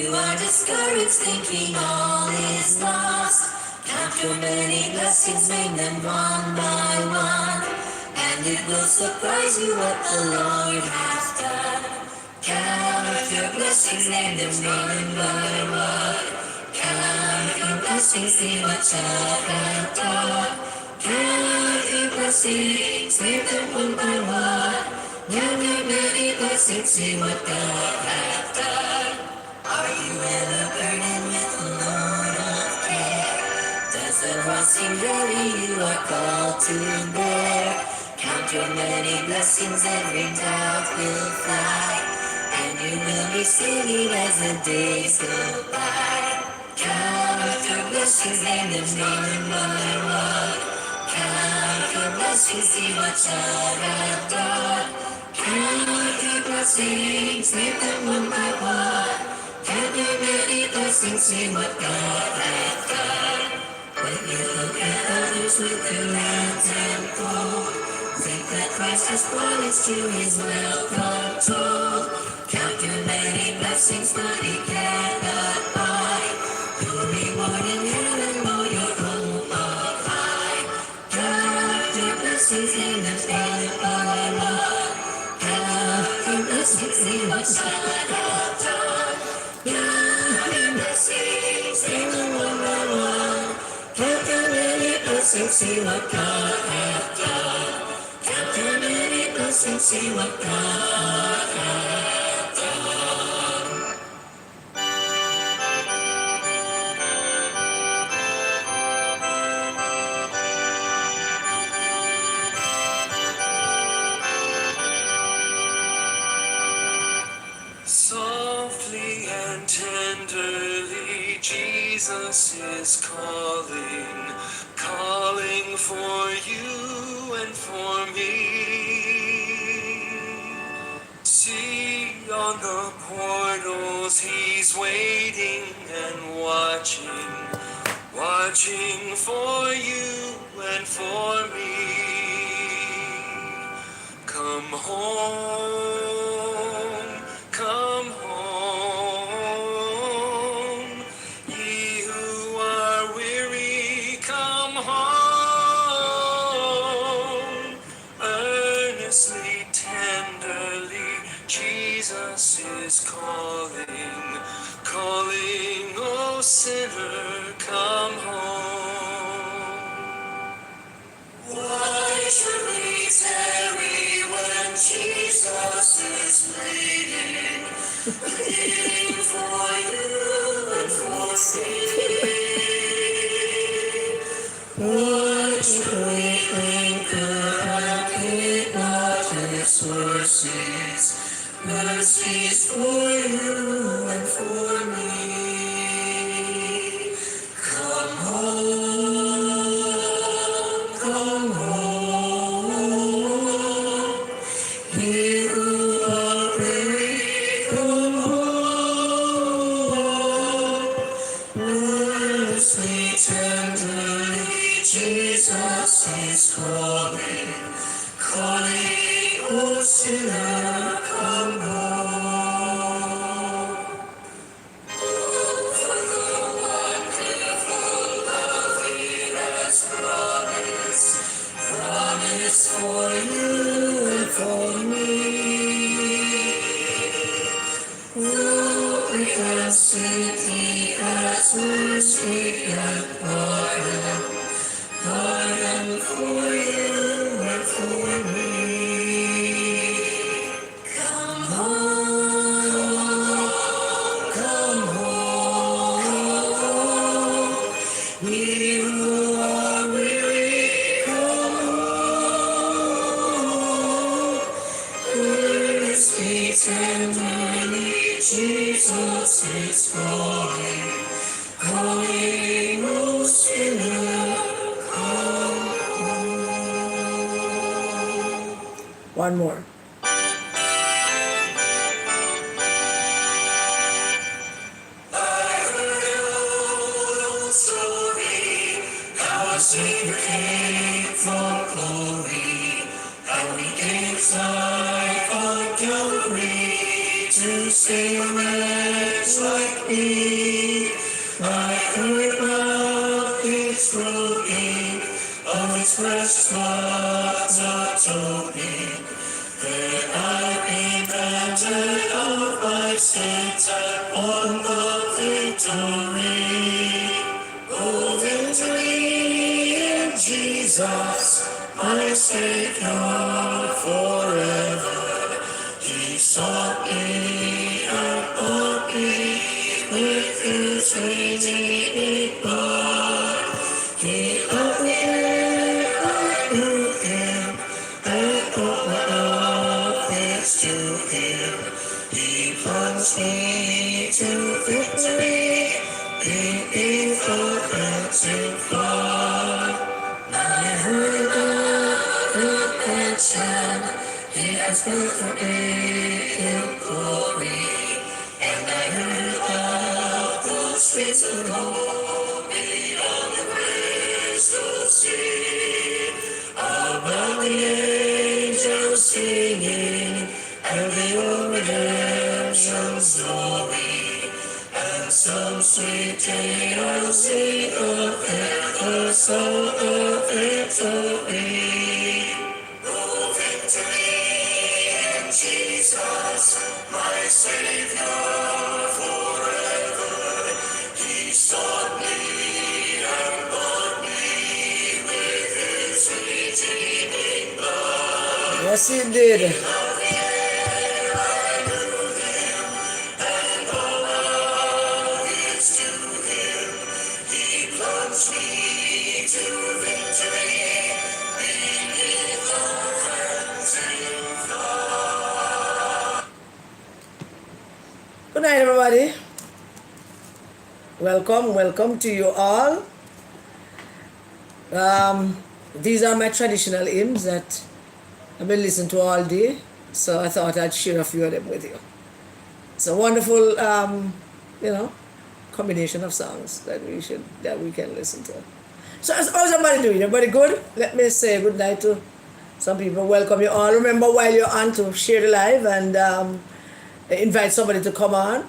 you are discouraged, thinking all is lost, count your many blessings, name them one by one, and it will surprise you what the Lord has done. Count your blessings, name them one by one. Count your blessings, see what God has done. Count your blessings, name them one by one. Count your many blessings, see what God has done. Are you ever burdened with a load of care? Does the cross seem heavy you are called to bear? Count your many blessings, every doubt will fly, and you will be singing as the days go by. Count your blessings, name them one by one. Count your blessings, see what God has done. Count your blessings, name them one by one. Count your many blessings, see what God has done. When you look at others with their lands and gold, think that Christ has promised you his wealth untold. Count your many blessings, but he cannot buy your reward in heaven or your home up high. Count your blessings, name them one by one. Count your blessings, see what God has done. Count your blessings, name them one by one. Count your many blessings, see what God has done. Count your many blessings, see what God has done. Softly and tenderly, Jesus is calling, calling for you and for me. See on the portals, he's waiting and watching, watching for you and for me. Come home, come home, ye who are weary, come home. Earnestly, tenderly, Jesus is calling, calling, oh sinner, come home. Why should we tarry when Jesus is pleading, pleading for you and for me? Why should we anchor and keep not his mercies, mercies for you and for me? Come home, come home, ye who are weary, come home. Earnestly, tenderly, Jesus is calling, calling, oh sinner, come home. Oh, for the wonderful love he has promised, promised for you and for me. Though we have sinned, he has mercy and pardon, pardon for you and for me. Come home, come home, ye who are weary, come home. Earnestly, tenderly, Jesus is calling, calling, oh sinner, come home. One more. I heard an old story, how a Savior came from glory, how he gave his life on Calvary to to save a wretch like me. I heard about its broken, of its precious blood's atoning. Then I repented of my sins and won the victory. Oh, victory in Jesus, my Savior forever. He sought me and bought me with his redeeming blood. He opened me, I knew him, and opened my eyes to him. He plunged me to victory beneath the cleansing flood. I heard about redemption, he has built for me in glory. And I heard about the streets of gold beyond the crystal sea. About the angels singing and the redemption story. And some sweet tales sing of the soul of victory. Oh, victory in Jesus, my Savior forever. He sought me and bought me with his redeeming blood. Yes, he did. Good night, everybody. Welcome to you all. These are my traditional hymns that I've been listening to all day, so I thought I'd share a few of them with you. It's a wonderful, combination of songs that we can listen to. So how's everybody doing? Everybody good? Let me say good night to some people. Welcome you all. Remember, while you're on, to share the live and invite somebody to come on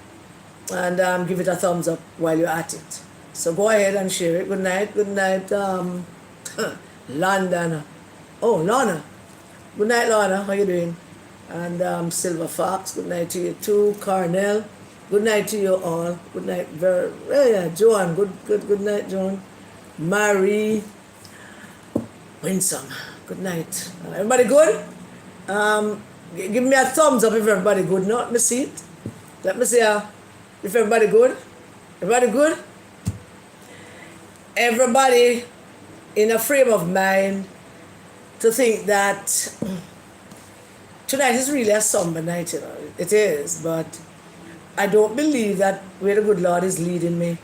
and give it a thumbs up while you're at it. So go ahead and share it. Good night, London. Oh, Lorna. Good night, Lorna. How you doing? And Silver Fox. Good night to you too. Carnell. Good night to you all. Good night, Joan. Good night, Joan. Marie. Winsome. Good night. Everybody good? Give me a thumbs up if everybody good. No, let me see it. Let me see if everybody good. Everybody good? Everybody in a frame of mind to think that tonight is really a somber night, you know. It is, but I don't believe that where the good Lord is leading me.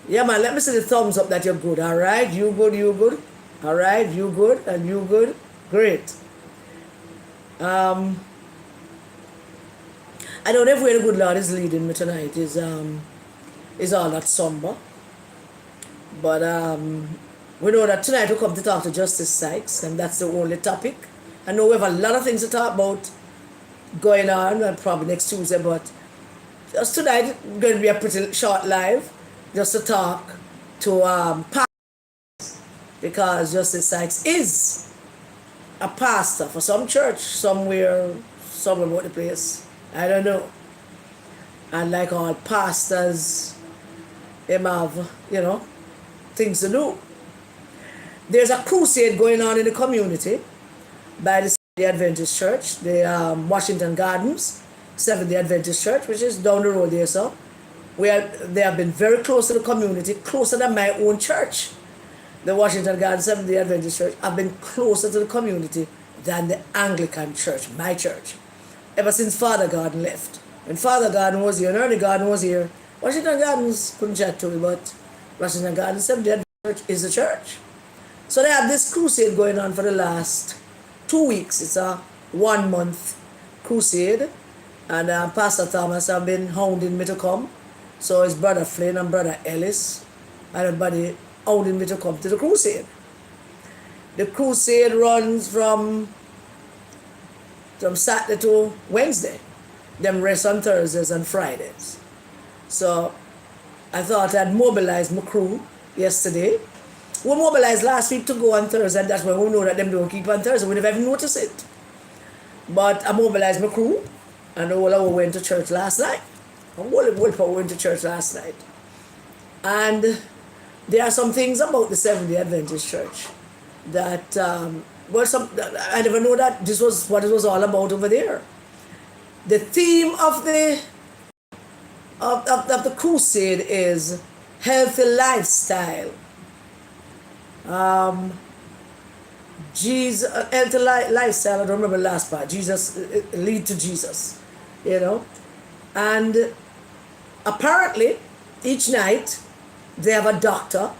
Yeah, man, let me see the thumbs up that you're good. All right, you good, you good. All right, you good, and you good. Great. I don't know if where the good Lord is leading me tonight is all that somber. But we know that tonight we come to talk to Justice Sykes, and that's the only topic. I know we have a lot of things to talk about going on, and probably next Tuesday, but just tonight going to be a pretty short live, just to talk to pastors, because Justice Sykes is a pastor for some church somewhere about the place. I don't know. And like all pastors, they have, things to do. There's a crusade going on in the community by the Adventist Church, the Washington Gardens, Seventh-day Adventist Church, which is down the road there, so where they have been very close to the community, closer than my own church. The Washington Gardens Seventh-day Adventist Church have been closer to the community than the Anglican Church, my church, ever since Father Garden left. When Father Garden was here and Ernie Garden was here, Washington Gardens couldn't chat to me, but Washington Gardens Seventh-day Adventist Church is the church. So they have this crusade going on for the last 2 weeks. It's a 1 month crusade. And Pastor Thomas have been hounding me to come. So his brother Flynn and brother Ellis, and everybody hounding me to come to the crusade. The crusade runs from Saturday to Wednesday. them rest on Thursdays and Fridays. So I thought I'd mobilize my crew yesterday. We mobilized last week to go on Thursday, and that's when we know that them don't keep on Thursday. We never even noticed it. But I mobilized my crew, and all of us went to church last night. All of us went to church last night. And there are some things about the Seventh-day Adventist Church that, I never know that this was what it was all about over there. The theme of the crusade is healthy lifestyle. Jesus, healthy lifestyle. I don't remember the last part. Jesus lead to Jesus, and apparently each night they have a doctor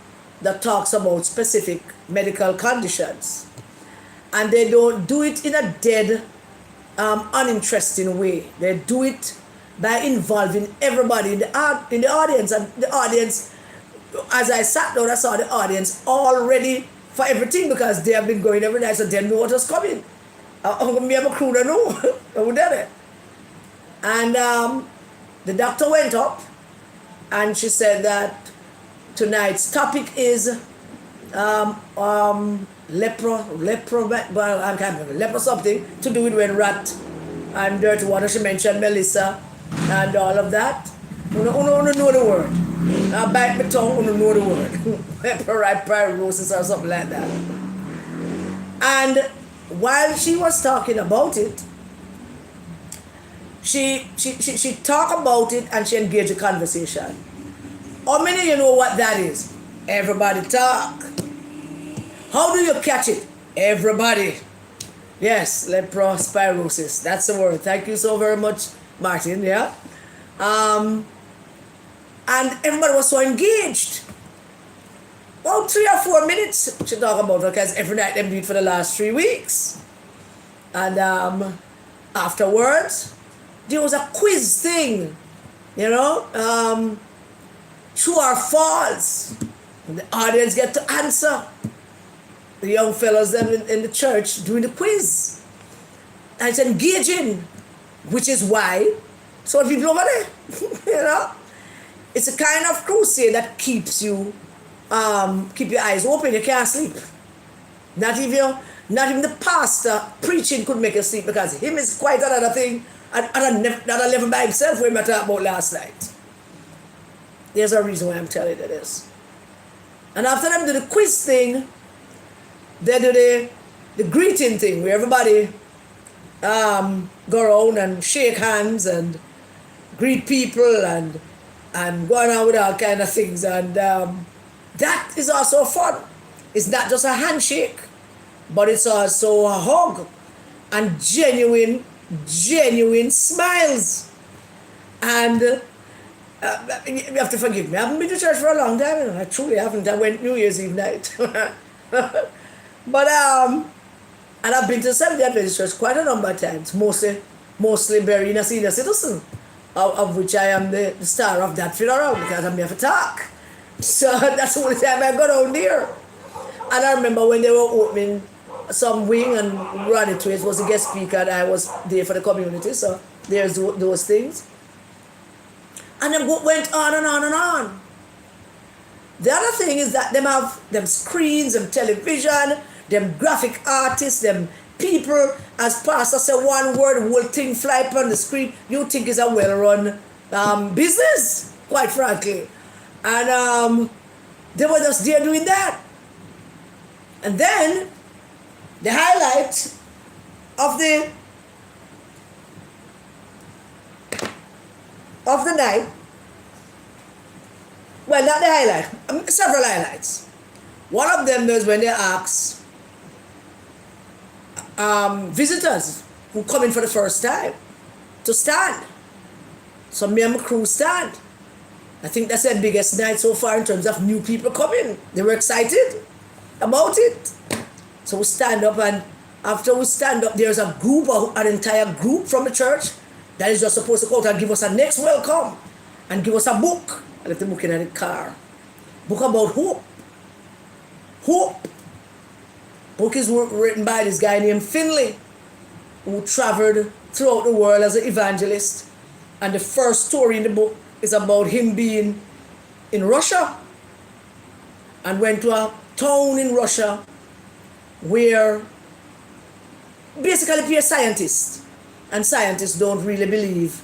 that talks about specific medical conditions, and they don't do it in a dead, uninteresting way. They do it by involving everybody in the audience, and the audience. As I sat down, I saw the audience all ready for everything because they have been going every night, so they know what was coming. Me and my crew don't know. We did it. And the doctor went up and she said that tonight's topic is leper something to do with when rat and dirty water. She mentioned Melissa and all of that. You know the word. I bite my tongue, you know the word. Pyrosis or something like that. And while she was talking about it, she talked about it and she engaged a conversation. How many of you know what that is? Everybody talk. How do you catch it? Everybody. Yes, leptospirosis. That's the word. Thank you so very much, Martin. Yeah. And everybody was so engaged. About 3 or 4 minutes she talked about it because every night they do it for the last 3 weeks. And afterwards, there was a quiz thing, true or false. And the audience get to answer. The young fellows then in the church doing the quiz. And it's engaging, which is why so people over there, It's a kind of crusade that keeps you, keep your eyes open. You can't sleep. Not even the pastor preaching could make you sleep because him is quite another thing, another level by himself we were talking about last night. There's a reason why I'm telling you this. And after them do the quiz thing, they do the greeting thing where everybody go around and shake hands and greet people and going on with all kind of things, and that is also fun. It's not just a handshake, but it's also a hug and genuine smiles. And you have to forgive me. I haven't been to church for a long time. I truly haven't. I went New Year's Eve night. But and I've been to Seventh-day Adventist Church quite a number of times, mostly burying a senior citizen, of which I am the star of that funeral because I'm here for talk. So that's the only time I got down there. And I remember when they were opening some wing and Ronnie Twist was a guest speaker and I was there for the community. So there's those things. And then went on and on and on. The other thing is that them have them screens, them television, them graphic artists, them people, as pastor say one word, the whole thing fly up on the screen. You think it's a well-run business, quite frankly. And they were just there doing that. And then the highlight of the night, well, not the highlight, several highlights. One of them is when they ask visitors who come in for the first time to stand. So me and my crew stand. I think that's the biggest night so far in terms of new people coming. They were excited about it. So we stand up, and after we stand up, there's a group, an entire group from the church that is just supposed to go out and give us a next welcome and give us a book. I left the book in the car. Book about hope. Hope. Book is written by this guy named Finley, who traveled throughout the world as an evangelist And the first story in the book is about him being in Russia and went to a town in Russia where basically be a scientist. And scientists don't really believe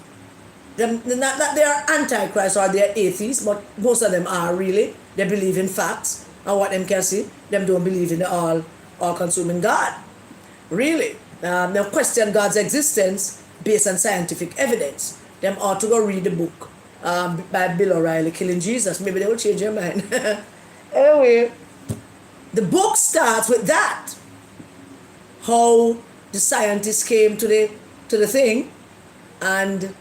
them, not that they are antichrist or they are atheists, but most of them are really. They believe in facts and what them can see. Them don't believe in the all-consuming God. Really. They question God's existence based on scientific evidence. Them ought to go read the book by Bill O'Reilly, Killing Jesus. Maybe they will change their mind. Anyway, the book starts with that. How the scientists came to the thing, and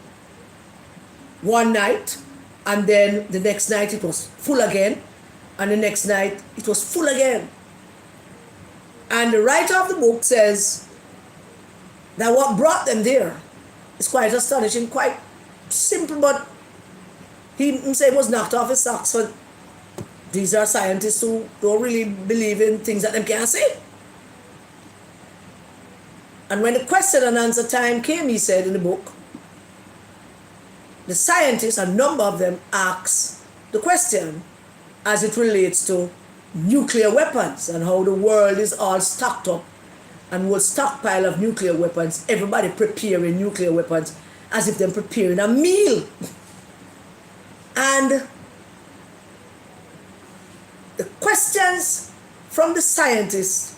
one night, and then the next night it was full again, and the next night it was full again. And the writer of the book says that what brought them there is quite astonishing, quite simple, but he said was knocked off his socks. But these are scientists who don't really believe in things that them can't see. And when the question and answer time came, he said in the book, the scientists, a number of them, asked the question as it relates to nuclear weapons and how the world is all stocked up and will stockpile of nuclear weapons, everybody preparing nuclear weapons as if they're preparing a meal. And the questions from the scientists,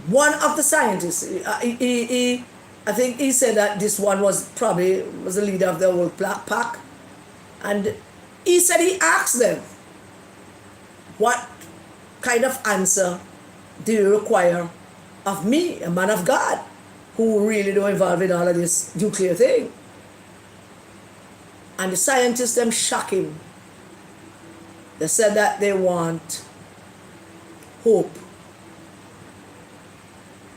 one of the scientists, I think he said that this one was the leader of the whole pack, and he said he asked them, what kind of answer do you require of me, a man of God, who really don't involve in all of this nuclear thing? And the scientists, them shock him. They said that they want hope.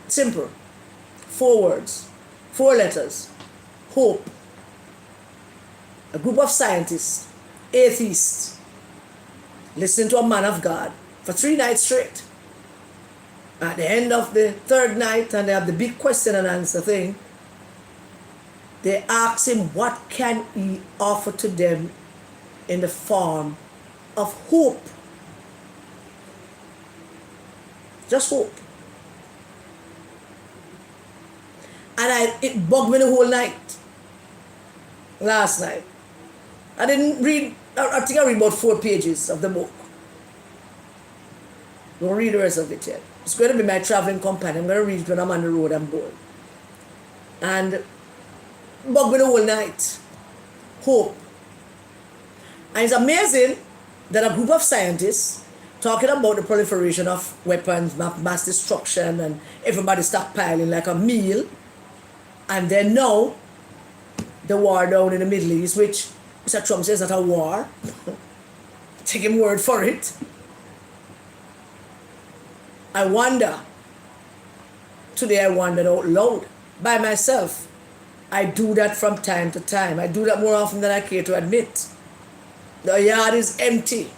Simple. 4 words, 4 letters. Hope. A group of scientists, atheists, listen to a man of God for 3 nights straight. At the end of the 3rd night, and they have the big question and answer thing, they ask him what can he offer to them in the form of hope. Just hope. And it bugged me the whole night. Last night. I didn't read, I think I read about 4 pages of the book. Don't read the rest of it yet. It's going to be my traveling companion. I'm going to read it when I'm on the road, I'm bored. And bugged me the whole night. Hope. And it's amazing that a group of scientists talking about the proliferation of weapons, mass destruction, and everybody stockpiling like a meal. And then now, the war down in the Middle East, which Mr. Trump says is not a war. Take him word for it. I wonder, today I wondered out loud, by myself. I do that from time to time. I do that more often than I care to admit. The yard is empty.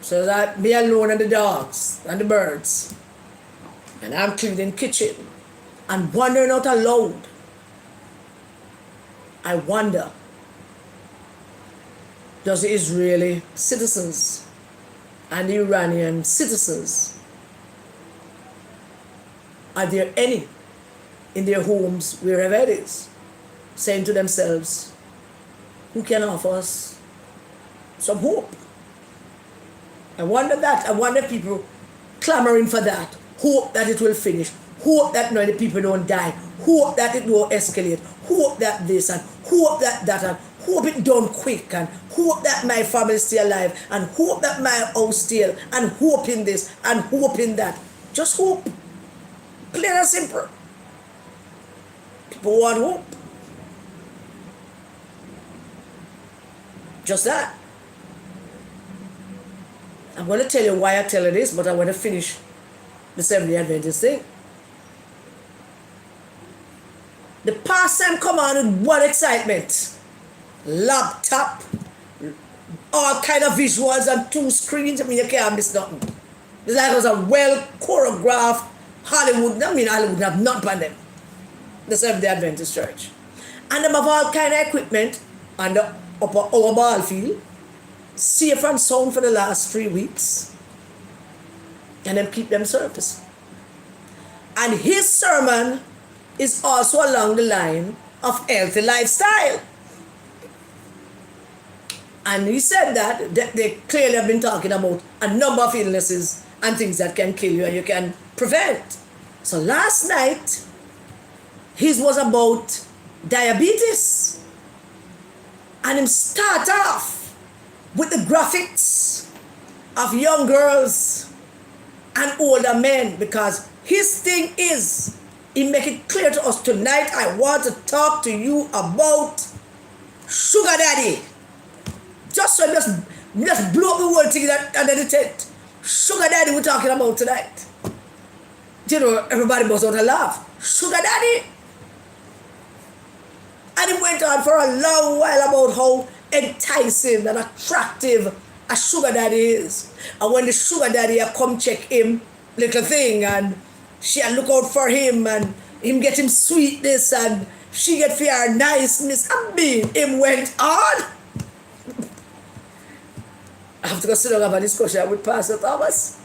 So that me alone and the dogs and the birds. And I'm cleaning kitchen. And wondering out aloud. I wonder, does the Israeli citizens and the Iranian citizens, are there any in their homes, wherever it is, saying to themselves, who can offer us some hope? I wonder that. I wonder people clamoring for that. Hope that it will finish. Hope that the people don't die. Hope that it won't escalate. Hope that this and hope that and hope it done quick, and hope that my family stay alive, and hope that my house still, and hope in this and hope in that. Just hope. Plain and simple. People want hope. Just that. I'm going to tell you why I tell you this, but I want to finish the Seventh-day Adventist thing. The pastime come on with what excitement. Laptop, all kind of visuals and 2 screens. I mean, you can't miss nothing. It's like it was a well choreographed Hollywood. I mean, Hollywood have not on them. The Seventh-day Adventist Church. And them have all kind of equipment on the upper our ball field, safe and sound for the last 3 weeks. And them keep them service. And his sermon is also along the line of healthy lifestyle. And he said that they clearly have been talking about a number of illnesses and things that can kill you and you can prevent. So last night, his was about diabetes. And him start off with the graphics of young girls and older men, because his thing is, he make it clear to us tonight, I want to talk to you about sugar daddy. Just so just blow up the whole thing under the tent. Sugar daddy we're talking about tonight. You know, everybody must want to laugh. Sugar daddy. And it went on for a long while about how enticing and attractive a sugar daddy is. And when the sugar daddy come check him, little thing, and she look out for him, and him get him sweetness, and she get for her niceness. I mean, him went on. I have to go sit down and have a discussion with Pastor Thomas.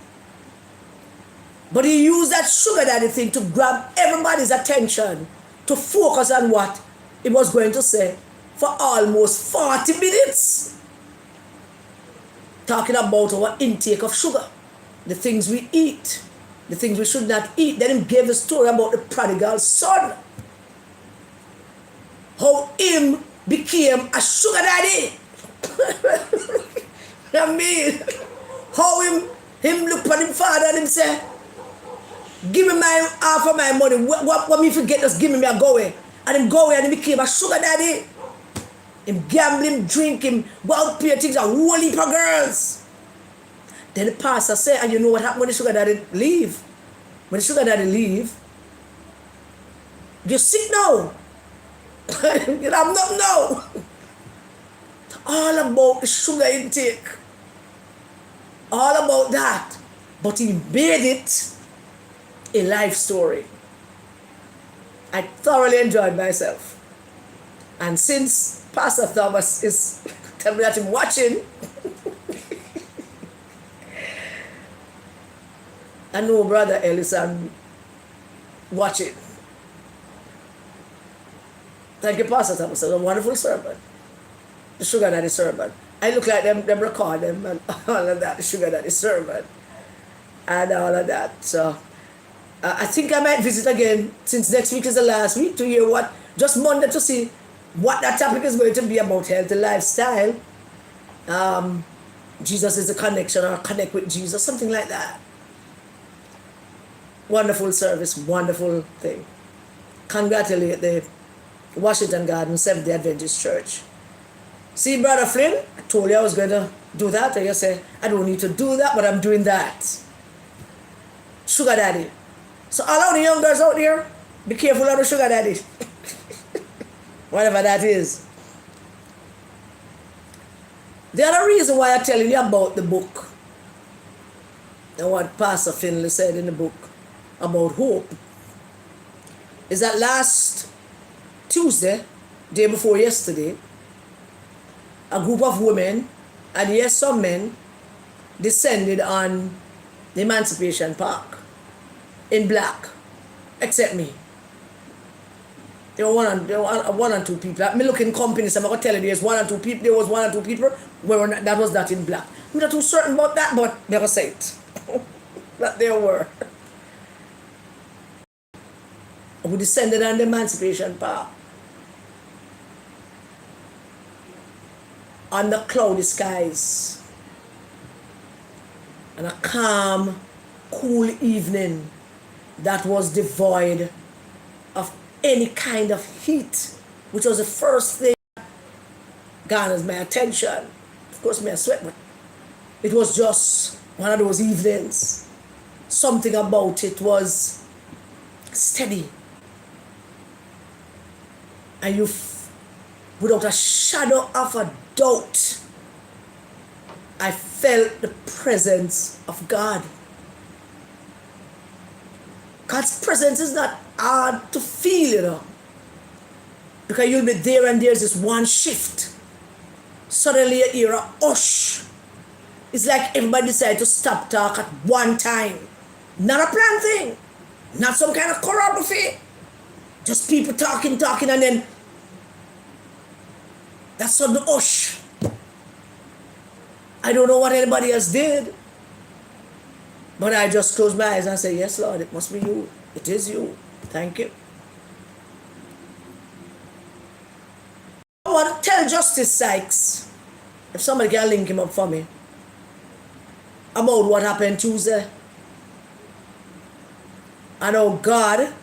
But he used that sugar daddy thing to grab everybody's attention, to focus on what he was going to say for almost 40 minutes. Talking about our intake of sugar, the things we eat, the things we should not eat. Then he gave the story about the prodigal son. How him became a sugar daddy. I mean, how him look at him father and him say, give me my half of my money. What me forget, just give me a go away. And him go away and he became a sugar daddy. Him gamble, him drink, him go out pay things, a whole heap of girls. Then the pastor say, and you know what happened when the sugar daddy leave? When the sugar daddy leave, you're sick now. You have nothing now. It's all about the sugar intake. All about that. But he made it a life story. I thoroughly enjoyed myself. And since Pastor Thomas is telling me that I'm watching, I know Brother Ellison watching. Thank you, Pastor Thomas. It was a wonderful sermon. The sugar daddy sermon. I look like them record them and all of that, the sugar daddy sermon. And all of that. So I think I might visit again, since next week is the last week, to hear what, just Monday, to see what that topic is going to be about, healthy lifestyle. Jesus is a connection, or connect with Jesus, something like that. Wonderful service, wonderful thing. Congratulate the Washington Garden Seventh-day Adventist Church. See, Brother Flynn, I told you I was going to do that, and you say, I don't need to do that, but I'm doing that. Sugar daddy. So all of the young girls out there, be careful of the sugar daddy. Whatever that is. The other reason why I'm telling you about the book, and what Pastor Finley said in the book about hope, is that last Tuesday, day before yesterday, a group of women, and yes, some men, descended on the Emancipation Park in black, except me. There were one and two people. Me looking company, so I'm going to tell you there was one and two people that was not in black. I'm not too certain about that, but never say it. But there were. We descended on the Emancipation Park. Under cloudy skies. And a calm, cool evening that was devoid of any kind of heat, which was the first thing that garners my attention. Of course, me I sweat, but it was just one of those evenings. Something about it was steady. And without a shadow of a doubt, I felt the presence of God. God's presence is not hard to feel, Because you'll be there and there's this one shift. Suddenly you hear a hush. It's like everybody decided to stop talk at one time. Not a planned thing. Not some kind of choreography. Just people talking, and then that sudden hush. I don't know what anybody else did. But I just closed my eyes and said, yes, Lord, it must be you. It is you. Thank you. I want to tell Justice Sykes, if somebody can link him up for me, about what happened Tuesday. I know God,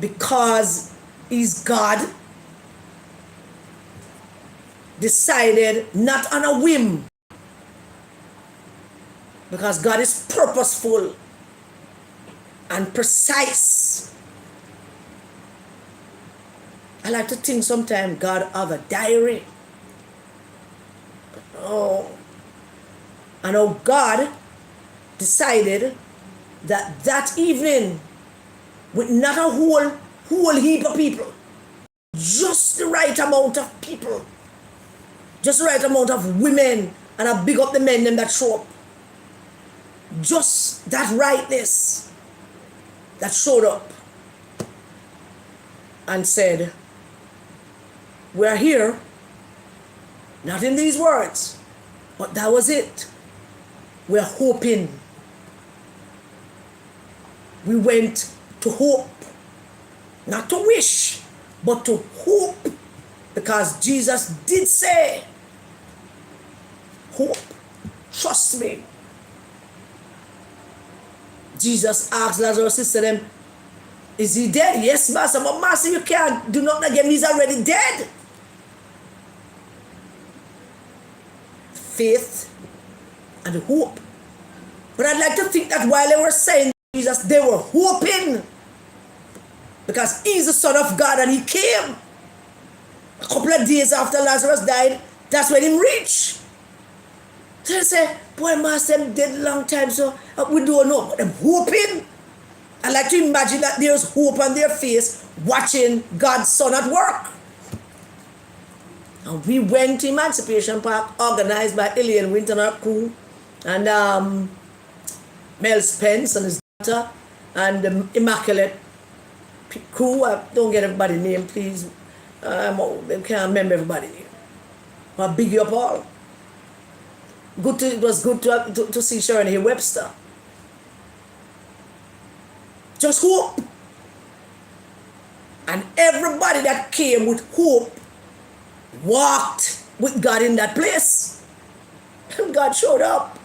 because He's God, decided not on a whim, because God is purposeful and precise. I like to think sometimes God have a diary. Oh, I know God decided that evening, with not a whole heap of people, just the right amount of people, just the right amount of women, and I big up the men them that show up. Just that rightness that showed up and said, we're here, not in these words, but that was it. We're hoping. We went to hope, not to wish, but to hope, because Jesus did say, hope, trust me. Jesus asked Lazarus, he said to him, is he dead? Yes, Master, but Master, you can't do nothing again, he's already dead. Faith and hope. But I'd like to think that while they were saying Jesus, they were hoping, because he's the Son of God and he came. A couple of days after Lazarus died, that's when he reached. So they say, boy, Master, them dead long time, so we don't know, but I'm hoping. I like to imagine that there's hope on their face watching God's Son at work. And we went to Emancipation Park, organized by Elaine Winter and her crew, and Mel Spence and his daughter, and the Immaculate crew. I don't get everybody's name, please. I can't remember everybody's name. I'll big you up all. It was good to see Sharon here Webster. Just hope. And everybody that came with hope walked with God in that place. And God showed up.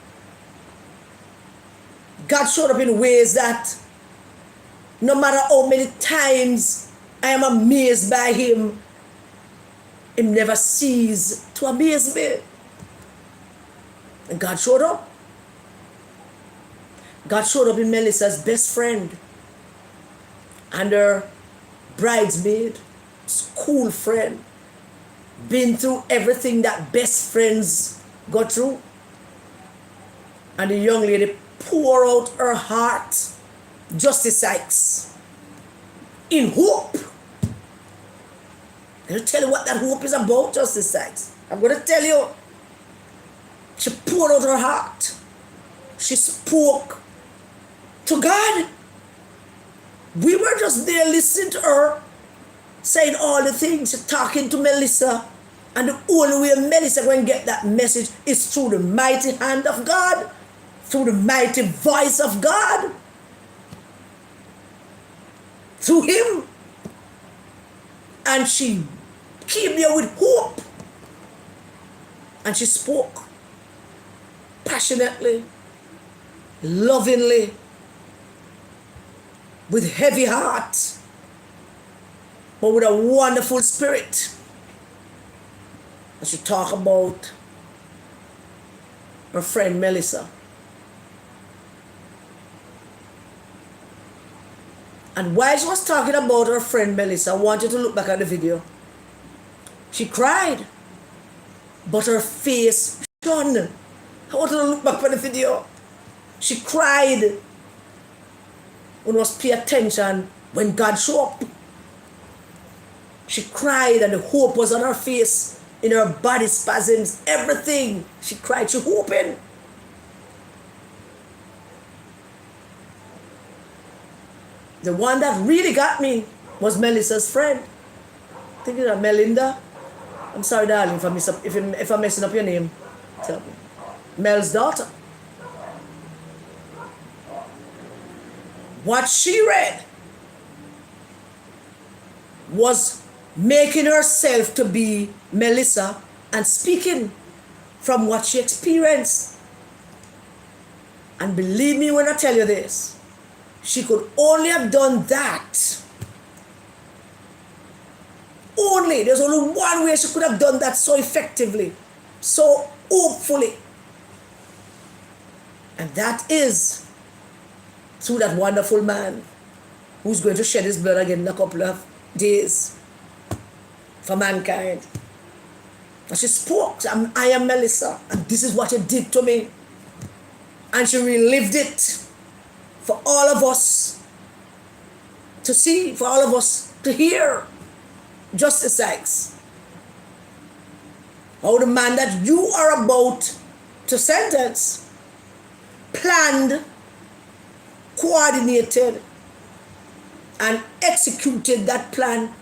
God showed up in ways that no matter how many times I am amazed by Him, He never ceases to amaze me. And God showed up. God showed up in Melissa's best friend and her bridesmaid, school friend, been through everything that best friends go through. And the young lady poured out her heart, Justice Sykes, in hope. I'm going to tell you what that hope is about, Justice Sykes. I'm going to tell you. She poured out her heart. She spoke to God. We were just there listening to her, saying all the things, talking to Melissa. And the only way Melissa going to get that message is through the mighty hand of God, through the mighty voice of God, through Him. And she came there with hope. And she spoke passionately, lovingly, with heavy heart, but with a wonderful spirit. And she talked about her friend Melissa. And while she was talking about her friend Melissa, I want you to look back at the video. She cried, but her face shone. I want you to look back at the video. She cried. We must pay attention when God showed up. She cried and the hope was on her face, in her body spasms, everything. She cried, she hoping. The one that really got me was Melissa's friend. Thinking of Melinda. I'm sorry, darling, if I'm messing up your name. Tell me. Mel's daughter. What she read was making herself to be Melissa and speaking from what she experienced. And believe me when I tell you this, she could only have done that. There's only one way she could have done that so effectively, so hopefully. And that is through that wonderful man who's going to shed his blood again in a couple of days for mankind. And she spoke, I am Melissa, and this is what you did to me. And she relived it for all of us to see, for all of us to hear. Justice Sykes, how the man that you are about to sentence planned, coordinated, and executed that plan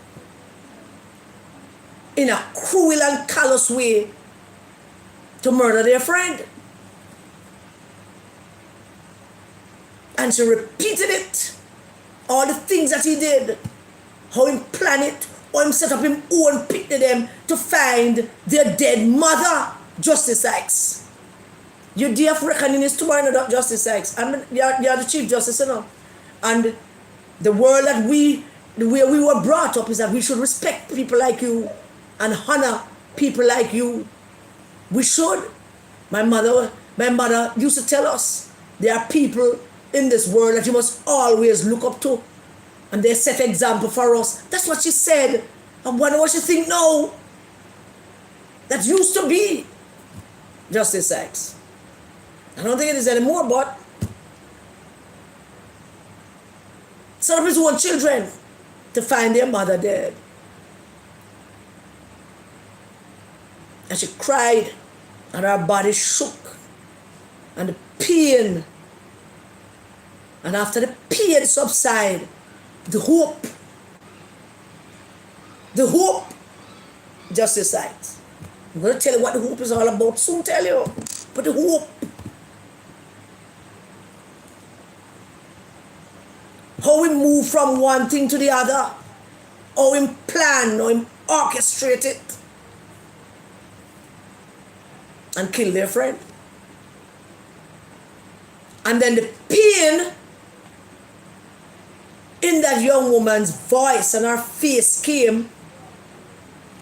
in a cruel and callous way to murder their friend. And she repeated it, all the things that he did, how he planned it, or him set up him own pit to them to find their dead mother, Justice Sykes. Your day of reckoning is tomorrow, not Justice Sykes. And you're the Chief Justice, you know. And the world that the way we were brought up is that we should respect people like you and honor people like you. We should. My mother used to tell us there are people in this world that you must always look up to. And they set example for us. That's what she said. I wonder what she think now. That used to be Justice Sykes. I don't think it is anymore, but some of his own children to find their mother dead. And she cried and her body shook. And the pain. And after the pain subsided, the hope, Justice Sykes. I'm going to tell you what the hope is all about, soon tell you. But the hope, how we move from one thing to the other, how we plan, how we orchestrate it, and kill their friend. And then the pain in that young woman's voice and her face came,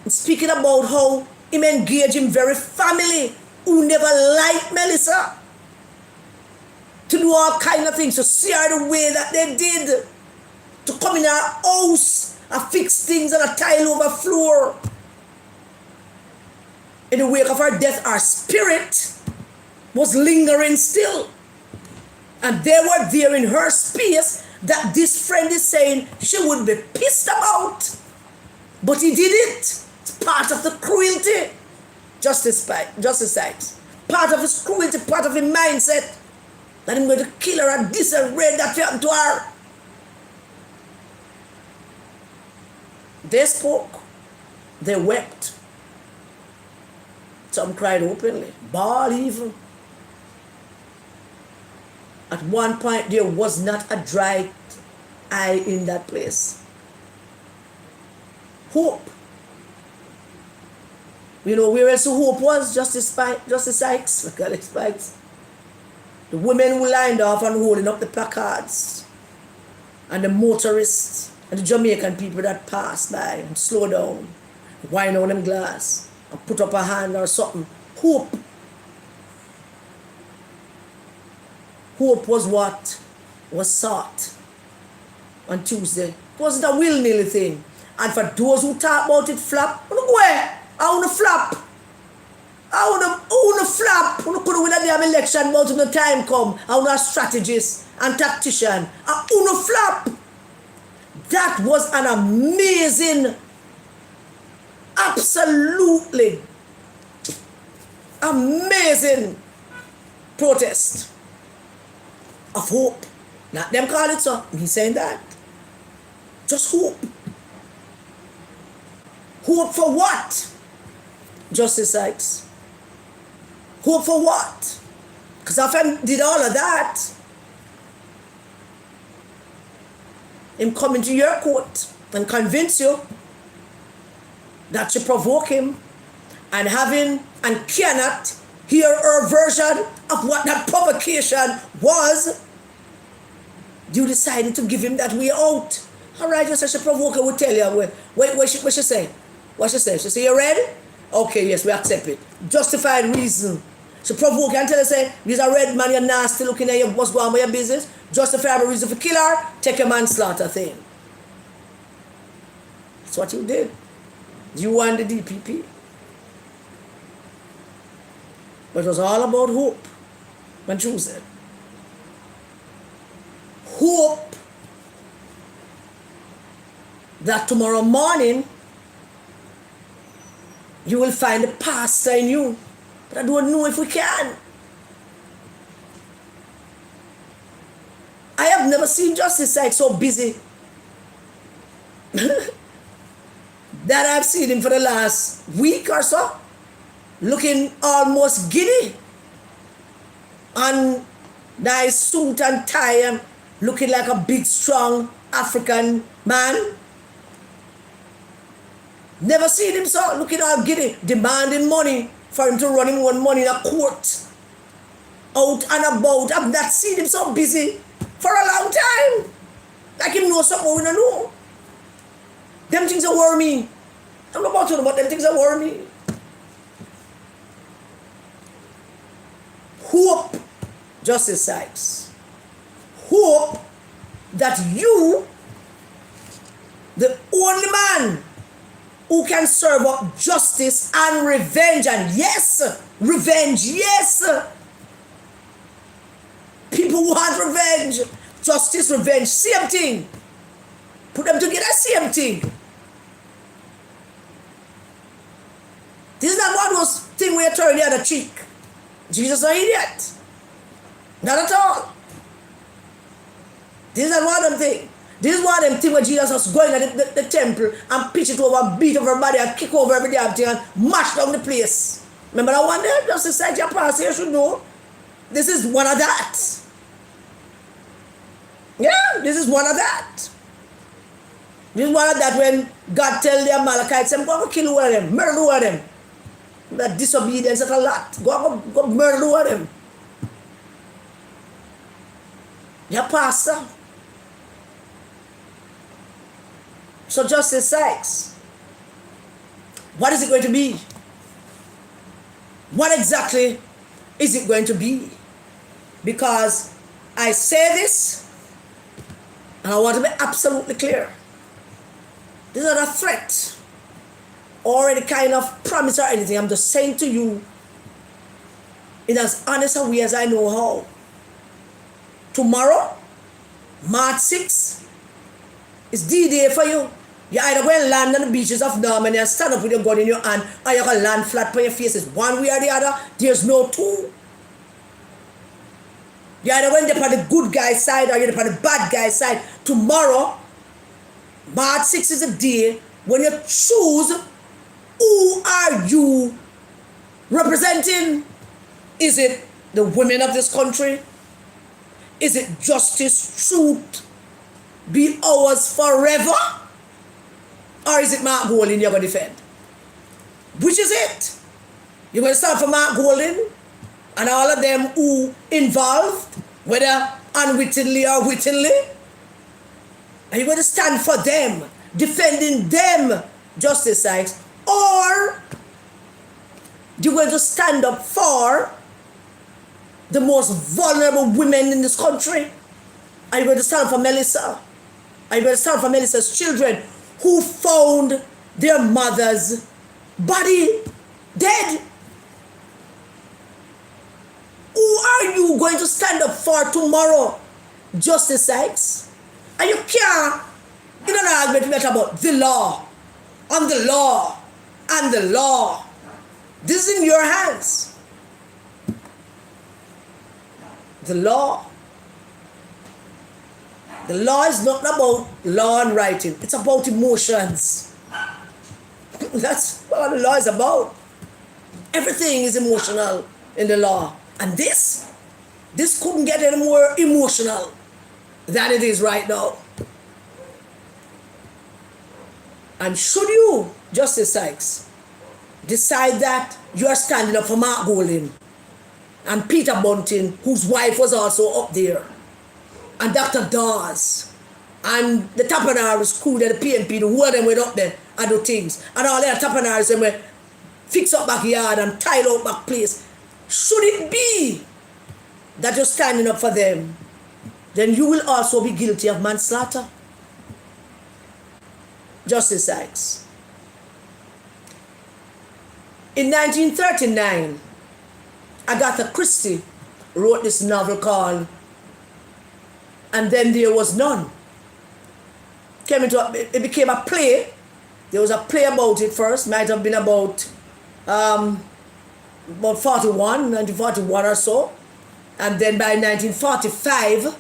speaking about how him engaged in very family who never liked Melissa to do all kind of things, to see her the way that they did, to come in her house and fix things on a tile over floor. In the wake of her death, her spirit was lingering still. And they were there in her space that this friend is saying she would be pissed about. But he did it. It's part of the cruelty. Justice Sykes. Part of his cruelty, part of his mindset. That I'm going to kill her and this and red that happened to her. They spoke. They wept. Some cried openly. Bawl even. At one point, there was not a dry eye in that place. Hope. You know where else the hope was? Justice Sykes. Look at Sykes. The women who lined off and holding up the placards. And the motorists and the Jamaican people that passed by and slow down. Wind on them glass. And put up a hand or something. Hope. Hope was what was sought on Tuesday. It wasn't a will-nilly thing. And for those who talk about it flop, I don't go where? I want to flop. I want to flop. I want to win a damn election, but when the time come, I want a strategist and tactician. I want to flop. That was an amazing absolutely amazing protest of hope. Not them call it so. He's saying that. Just hope. Hope for what? Justice Sykes. Hope for what? Because if I did all of that, him coming to your court and convince you that you provoke him and having and cannot hear her version of what that provocation was, you decided to give him that way out. All right, just as she provoke her, will tell you what she say. What she say? She say, you ready? Okay, yes, we accept it. Justified reason. She provoke you and tell her, say, you're a red man, you're nasty looking at you, what's going on with your business. Justifiable reason for kill her, take a manslaughter thing. That's what you did. You and the DPP. But it was all about hope when True said. Hope that tomorrow morning you will find a pastor in you. But I don't know if we can. I have never seen Justice Sykes so busy that I've seen him for the last week or so, looking almost giddy, and nice suit and tie, and looking like a big, strong African man. Never seen him so, looking all giddy, demanding money for him to run him one money in a court. Out and about. I've not seen him so busy for a long time. Like him know something we don't know. Them things that worry me. I'm not about to know about them things that worry me. Hope, Justice Sykes. Hope that you, the only man who can serve up justice and revenge, and yes, revenge, yes. People want revenge. Justice, revenge, same thing. Put them together, same thing. This is not one of those things where you turn the other cheek. Jesus is an idiot. Not at all. This is not one of them things. This is one of them things where Jesus was going at the temple and pitch it over, beat over everybody and kick over every damn thing and mash down the place. Remember that one there? Just society your pastor, you should know. This is one of that. Yeah, this is one of that. This is one of that when God tell the Amalekites, I'm going to kill one of them, murder one of them. That disobedience is a lot. Go murder one of them. Your pastor. So Justice Sykes, what is it going to be? What exactly is it going to be? Because I say this, and I want to be absolutely clear. This is not a threat or any kind of promise or anything. I'm just saying to you in as honest a way as I know how. Tomorrow, March 6th, is D-Day for you. You either go and land on the beaches of Normandy and stand up with your gun in your hand, or you can land flat on your face. It's one way or the other. There's no two. You either went up on the good guy's side or you're up on the bad guy's side. Tomorrow, March 6th is a day when you choose who are you representing. Is it the women of this country? Is it justice, truth, be ours forever? Or is it Mark Golding you're going to defend? Which is it? You're going to stand for Mark Golding and all of them who involved, whether unwittingly or wittingly? Are you going to stand for them, defending them, Justice Sykes? Or you're going to stand up for the most vulnerable women in this country? Are you going to stand for Melissa? Are you going to stand for Melissa's children who found their mother's body dead? Who are you going to stand up for tomorrow, Justice Sykes? And you can't, in an argument about the law, and the law, and the law. This is in your hands. The law. The law is not about law and writing. It's about emotions. That's what the law is about. Everything is emotional in the law. And this couldn't get any more emotional than it is right now. And should you, Justice Sykes, decide that you are standing up for Mark Golding and Peter Bunting, whose wife was also up there, and Dr. Dawes, and the Tapanars crew, the PNP, the who of them went up there and do things, and all the Tapanars them were fix up backyard and tile out back place. Should it be that you're standing up for them, then you will also be guilty of manslaughter. Justice Sykes. In 1939, Agatha Christie wrote this novel called And Then There Was None. It became a play. There was a play about it first, might have been about 1941 or so. And then by 1945, I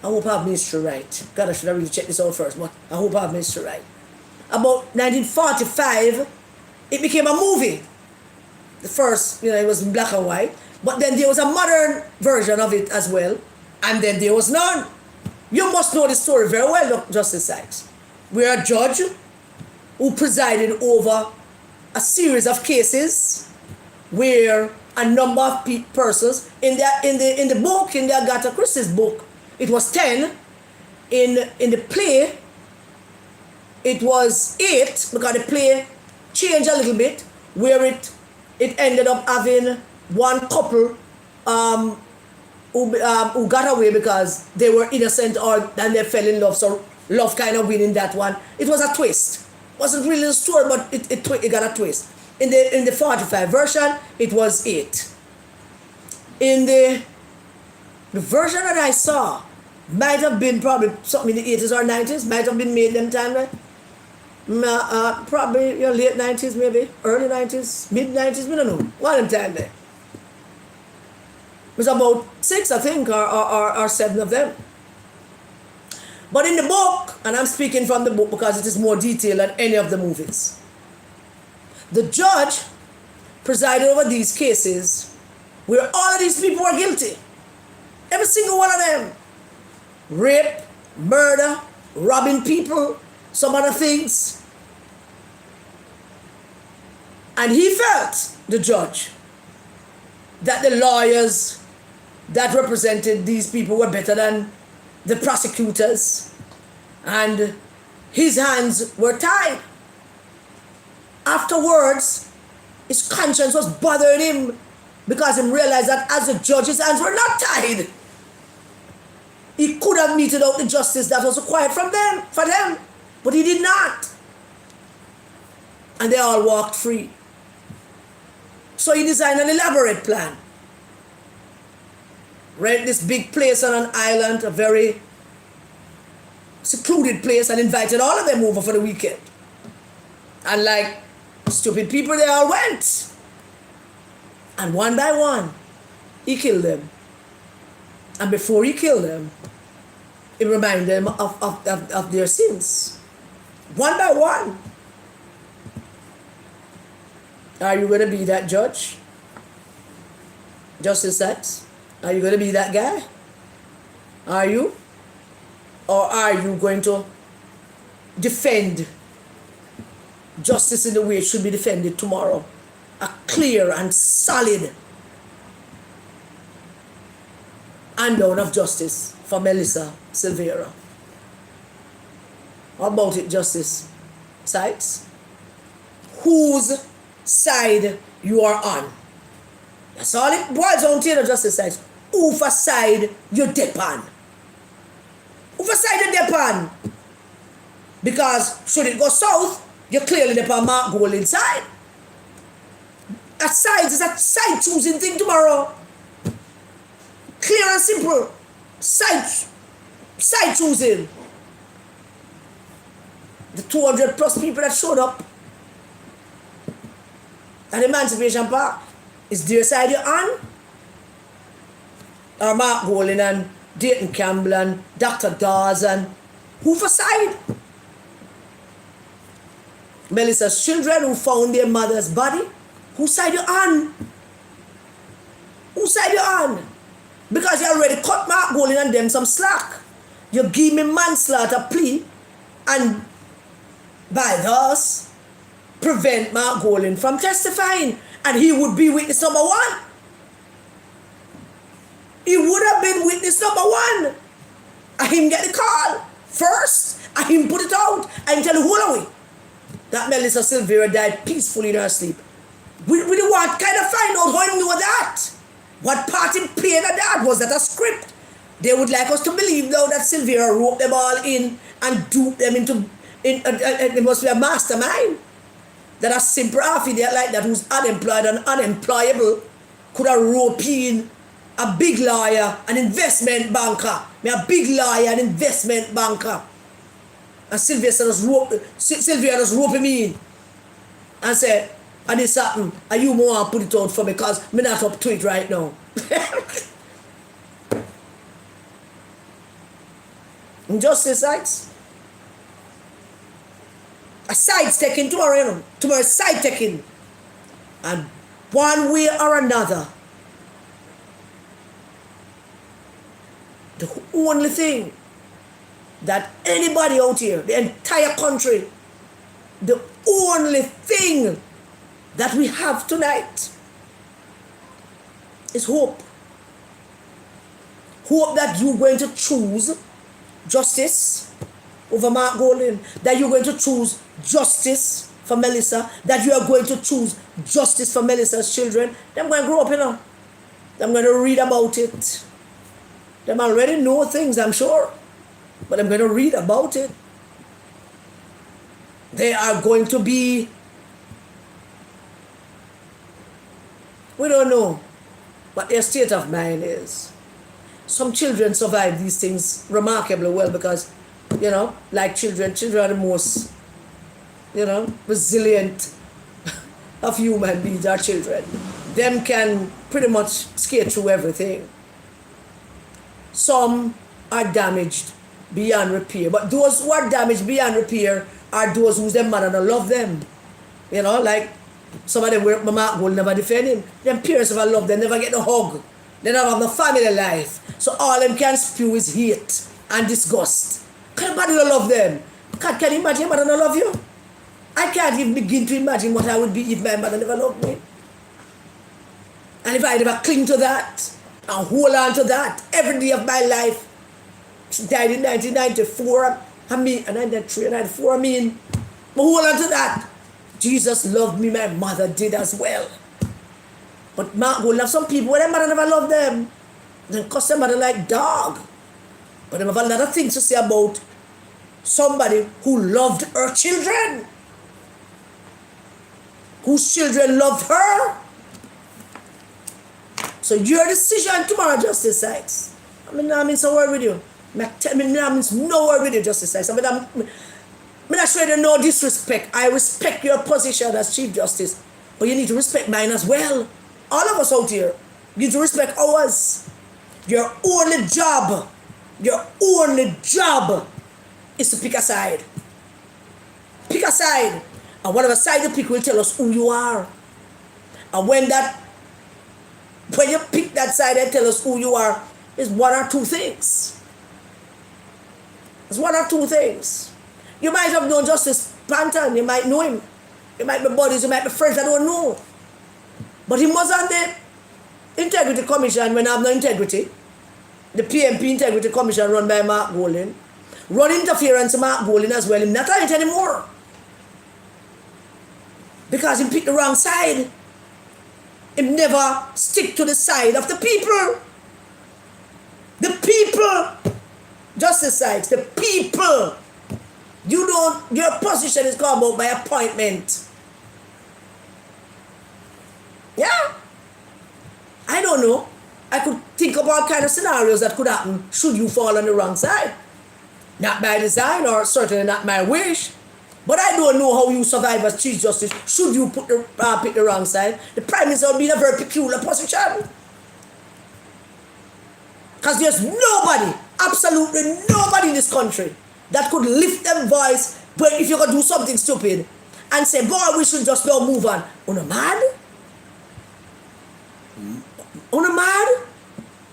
hope I have history right. God, I should have really checked this out first, but I hope I have history right. About 1945, it became a movie. The first, it was in black and white. But then there was a modern version of it as well. And then there was none. You must know the story very well, Justice Sykes. We're a judge who presided over a series of cases where a number of persons in the book, in the Agatha Christie's book, it was 10. In the play, it was 8, because the play changed a little bit, where it ended up having one couple who got away because they were innocent and they fell in love, so love kind of winning that one. It was a twist. It wasn't really a story, but it got a twist. In the 45 version, it was 8. In the version that I saw, might have been probably something in the 80s or 90s, might have been made them time, right? Probably late 90s, maybe early 90s, mid 90s, we don't know. One of them time there. It was about 6, I think, or 7 of them. But in the book, and I'm speaking from the book because it is more detailed than any of the movies, the judge presided over these cases where all of these people were guilty. Every single one of them. Rape, murder, robbing people, some other things. And he felt, the judge, that the lawyers that represented these people were better than the prosecutors, and his hands were tied. Afterwards, his conscience was bothering him because he realized that as a judge, his hands were not tied. He could have meted out the justice that was required for them, but he did not. And they all walked free. So he designed an elaborate plan. Rent this big place on an island, a very secluded place, and invited all of them over for the weekend. And like stupid people, they all went. And one by one, he killed them. And before he killed them, he reminded them of their sins. One by one. Are you going to be that judge? Justice Sykes? Are you going to be that guy? Are you? Or are you going to defend justice in the way it should be defended tomorrow? A clear and solid handdown of justice for Melissa Silvera. How about it, Justice Sykes? Whose side you are on? That's all it boils down to, Justice Sykes. Whose side you dip on? Whose side you dip on? Because should it go south, you clearly dip on Mark Golding's side. A side is a side choosing thing tomorrow. Clear and simple. Side choosing. The 200 plus people that showed up, at Emancipation Park. Is their side you're on? Or Mark Golding and Dayton Campbell and Dr. Dawes and who for side? Melissa's children who found their mother's body? Whose side you on? Whose side you on? Because you already cut Mark Golding and them some slack. You give me manslaughter plea and by thus prevent Mark Golding from testifying, and he would be witness number one. He would have been witness number one. And him get the call first, and him put it out, and tell the whole away that Melissa Silvera died peacefully in her sleep. We want kind of find out how he knew that. What part he played of that? Was that a script? They would like us to believe now that Silvera wrote them all in and duped them into, it must be a mastermind. That a simple half idiot like that who's unemployed and unemployable could have roped in a big lawyer, an investment banker. A big lawyer, an investment banker. And Sylvia just roped me in and said, and this happened, and you more put it out for me because I'm not up to it right now. Injustice, Sykes. A side's taking tomorrow, you know. Tomorrow's side taking. And one way or another, the only thing that anybody out here, the entire country, the only thing that we have tonight is hope. Hope that you're going to choose justice over Mark Golding, that you're going to choose justice for Melissa, that you are going to choose justice for Melissa's children. They're going to grow up, you know. They're going to read about it. They already know things, I'm sure, but I'm going to read about it. They are going to be, we don't know what their state of mind is. Some children survive these things remarkably well because, you know, like children are the most, you know, resilient of human beings, our children. Them can pretty much skate through everything. Some are damaged beyond repair, but those who are damaged beyond repair are those whose their mother don't love them. You know, like some of them where Mark Gold never defend him. Them parents never love them, never get the hug. They never have no family life. So all them can spew is hate and disgust. Can nobody love them? Can you imagine your mother not love you? I can't even begin to imagine what I would be if my mother never loved me. And if I never cling to that and hold on to that every day of my life. She died in 1994. I mean, 93, 94, I mean. But hold on to that. Jesus loved me, my mother did as well. But Mark will have some people where their mother never loved them. Then cuss their mother like dog. But they have a lot of things to say about somebody who loved her children. Whose children loved her. So your decision tomorrow, Justice Sykes. I mean so word with you. I mean no word with you, Justice Sykes. I'm not sure you no disrespect. I respect your position as Chief Justice. But you need to respect mine as well. All of us out here, you need to respect ours. Your only job is to pick a side. Pick a side. And whatever side you pick will tell us who you are. And when you pick that side and tell us who you are, it's one or two things. It's one or two things. You might have known Justice Panton, you might know him. You might be buddies, you might be friends, I don't know. But he was on the Integrity Commission when I have no integrity. The PMP Integrity Commission run by Mark Golding. Run interference to Mark Golding as well. He's not on it anymore. Because he picked the wrong side. He never stick to the side of the people. The people. Justice Sykes, the people. Your position is called out by appointment. Yeah. I don't know. I could think of all kind of scenarios that could happen should you fall on the wrong side. Not by design or certainly not my wish. But I don't know how you survivors Chief Justice, should you pick the wrong side. The Prime Minister would be in a very peculiar position. Because there's nobody, absolutely nobody in this country that could lift them voice, but if you could do something stupid and say, boy, we should just now move on. Una mad? Una mad?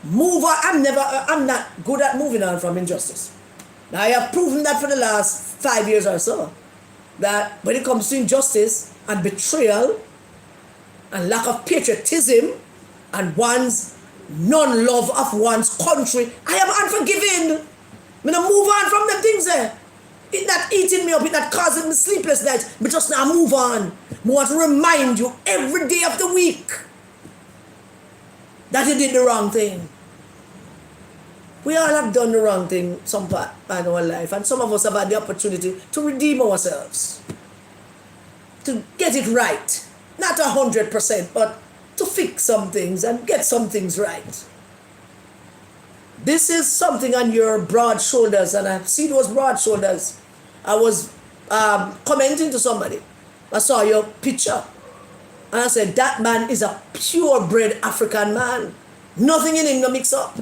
Move on. I'm not good at moving on from injustice. Now I have proven that for the last 5 years or so. That when it comes to injustice and betrayal and lack of patriotism and one's non-love of one's country, I am unforgiving. I'm gonna move on from them things there. It's not eating me up, it's not causing me sleepless nights, but just now move on. I want to remind you every day of the week that you did the wrong thing. We all have done the wrong thing some part in our life, and some of us have had the opportunity to redeem ourselves, to get it right. Not 100%, but to fix some things and get some things right. This is something on your broad shoulders, and I see those broad shoulders. I was commenting to somebody. I saw your picture, and I said, that man is a purebred African man. Nothing in him to mix up.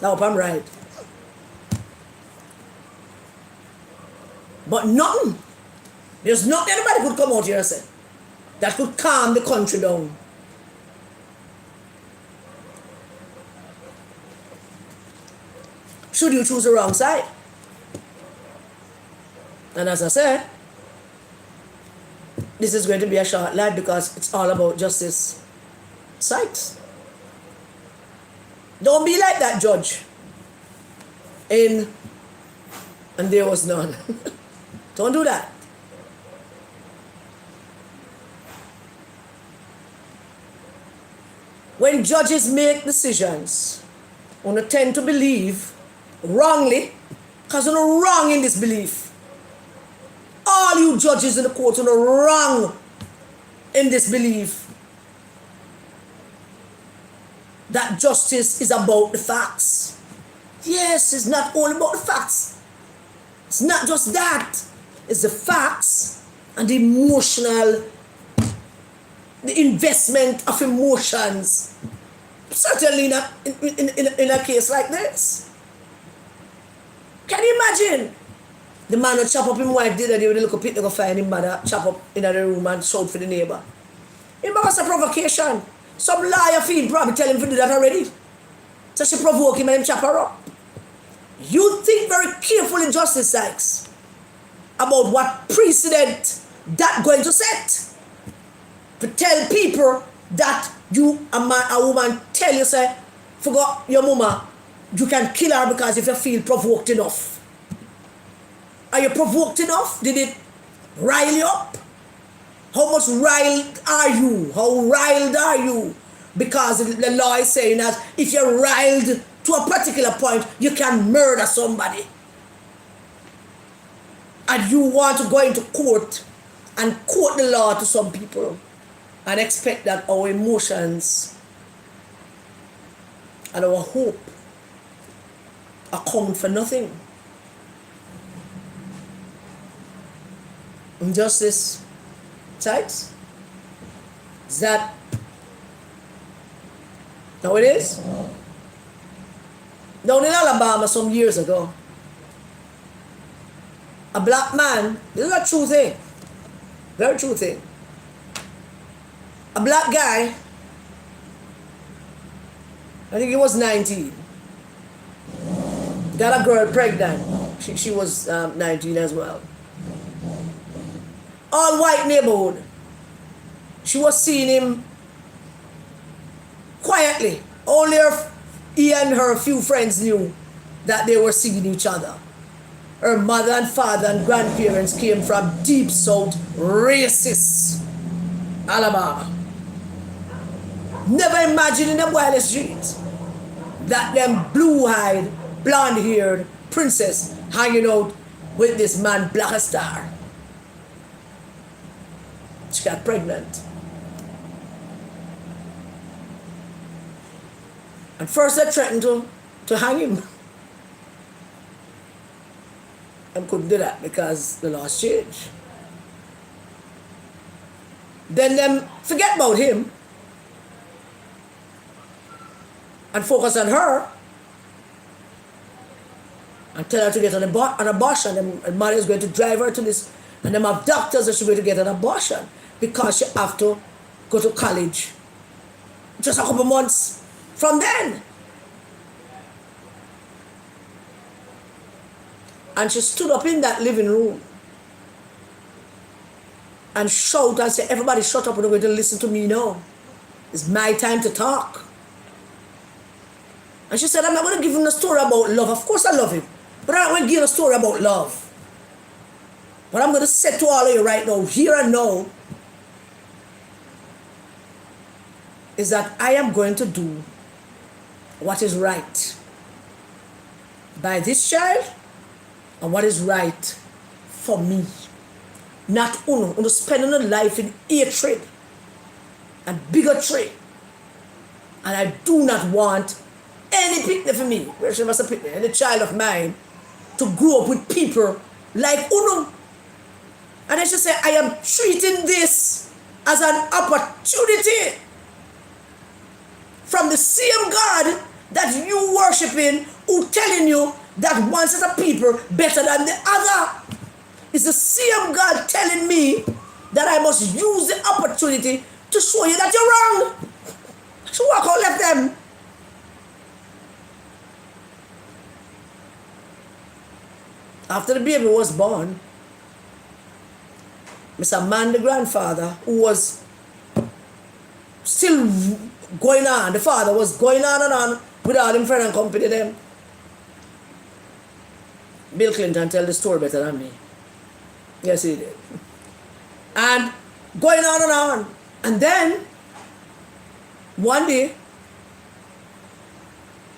I hope I'm right. But nothing. There's nothing anybody could come out here and say that could calm the country down. Should you choose the wrong side? And as I said, this is going to be a short life because it's all about Justice Sykes. Don't be like that judge and there was none. Don't do that. When judges make decisions, I tend to believe wrongly, because you're wrong in this belief. All you judges in the court are wrong in this belief that justice is about the facts. Yes, it's not all about the facts. It's not just that. It's the facts and the emotional, the investment of emotions. Certainly not in a case like this. Can you imagine? The man who chop up his wife did that, he would look up, go find him mother, chop up in the room and shout for the neighbor. It was a provocation. Some liar fiend probably tell him to do that already. So she provoke him and him chop her up. You think very carefully, Justice Sykes, about what precedent that going to set. To tell people that you, a woman, tell you, say, forgot your mama, you can kill her because if you feel provoked enough. Are you provoked enough? Did it rile you up? How much riled are you? How riled are you? Because the law is saying that if you're riled to a particular point, you can murder somebody. And you want to go into court and quote the law to some people and expect that our emotions and our hope account for nothing. Injustice, Sykes? Is that how it is? Down in Alabama some years ago, a black man, this is a true thing, very true thing. A black guy, I think he was 19, got a girl pregnant. She was 19 as well. All white neighborhood. She was seeing him quietly. Only he and her few friends knew that they were seeing each other. Her mother and father and grandparents came from deep south, racist Alabama. Never imagined in the wildest dreams that them blue-eyed, blonde-haired princess hanging out with this man, black as star. She got pregnant. And first they threatened to hang him. and couldn't do that because the laws changed. Then them forget about him and focus on her and tell her to get an abortion. And Mary is going to drive her to this, and them have doctors that she's going to get an abortion because she have to go to college just a couple months from then. And she stood up in that living room and shouted and said, everybody shut up, and they're going to listen to me now. It's my time to talk. And she said, I'm not going to give him a story about love. Of course I love him. But I'm not going to give a story about love. But I'm going to say to all of you right now, here and now, is that I am going to do what is right by this child and what is right for me. Not uno spending a life in hatred and bigotry. And I do not want any picnic for me, where she must have picnic, any child of mine, to grow up with people like uno. And I should say, I am treating this as an opportunity from the same God that you worshiping, who telling you that one set of people better than the other. It's the same God telling me that I must use the opportunity to show you that you're wrong. So walk out, left them. After the baby was born, Mr. Man, the grandfather, who was still going on, the father was going on and on with all them friend and company them. Bill Clinton tell the story better than me. Yes, he did. And going on and on. And then, one day,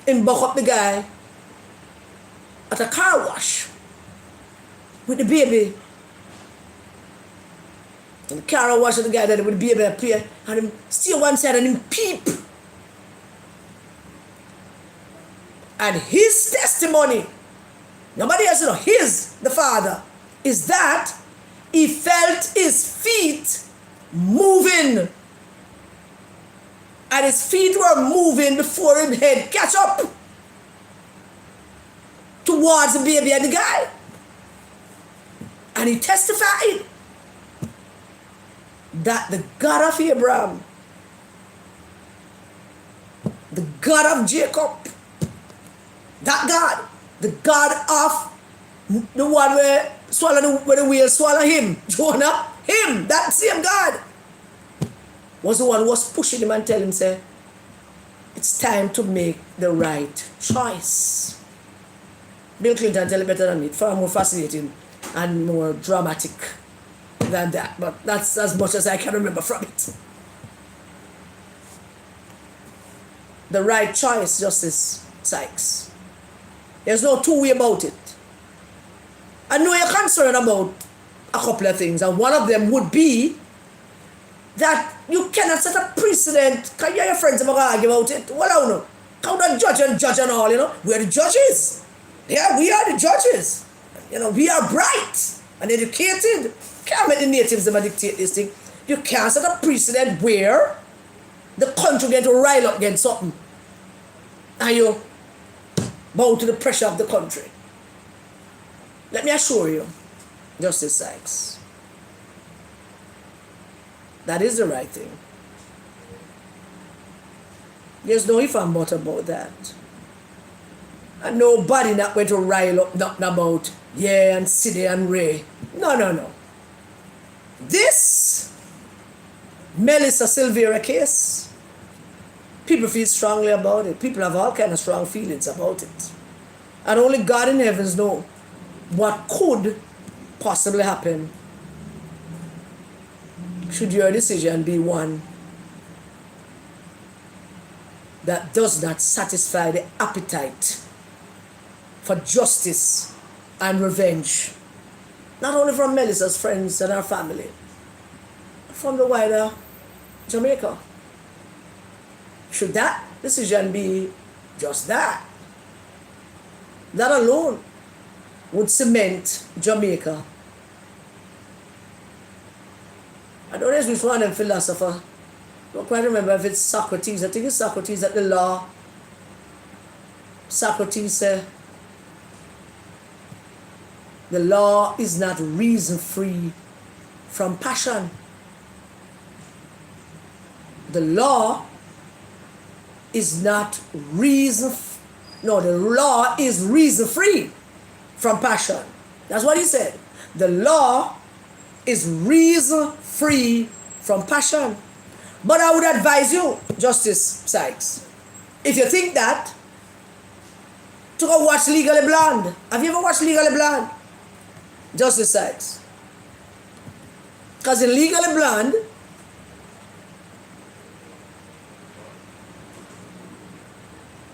him buck up the guy at a car wash with the baby. And the car wash with the guy that with the baby appear, and him stay one side and him peep. And his testimony, nobody else know, the father, is that he felt his feet moving. And his feet were moving before his head catch up towards the baby and the guy. And he testified that the God of Abraham, the God of Jacob, that God, the God of the one where the whale swallow him, Jonah, him, that same God, was the one who was pushing him and telling him, say, it's time to make the right choice. Bill Clinton tell it better than me, far more fascinating and more dramatic than that, but that's as much as I can remember from it. The right choice, Justice Sykes. There's no two way about it. I know you're concerned about a couple of things, and one of them would be that you cannot set a precedent. Can you and your friends ever argue about it? Well, I don't know. Count the judge and all, you know. We're the judges. Yeah, we are the judges. You know, we are bright and educated. Can't let the natives ever dictate this thing. You can't set a precedent where the country get to rile up against something and you bow to the pressure of the country. Let me assure you, Justice Sykes, that is the right thing. There's no if and but about that. And nobody not going to rile up nothing about and Sidney and Ray. No. This Melissa Silvera case, people feel strongly about it. People have all kind of strong feelings about it. And only God in heavens know what could possibly happen should your decision be one that does not satisfy the appetite for justice and revenge, not only from Melissa's friends and her family, but from the wider Jamaica. Should that decision be just that alone, would cement Jamaica. I don't know which one of them philosopher. I don't quite remember if it's Socrates. I think it's Socrates that the law. Socrates said, the law is not reason free from passion. The law is not reason. No, the law is reason free from passion. That's what he said. The law is reason free from passion. But I would advise you, Justice Sykes, if you think that, to go watch Legally Blonde. Have you ever watched Legally Blonde? Justice Sykes. Because in Legally Blonde,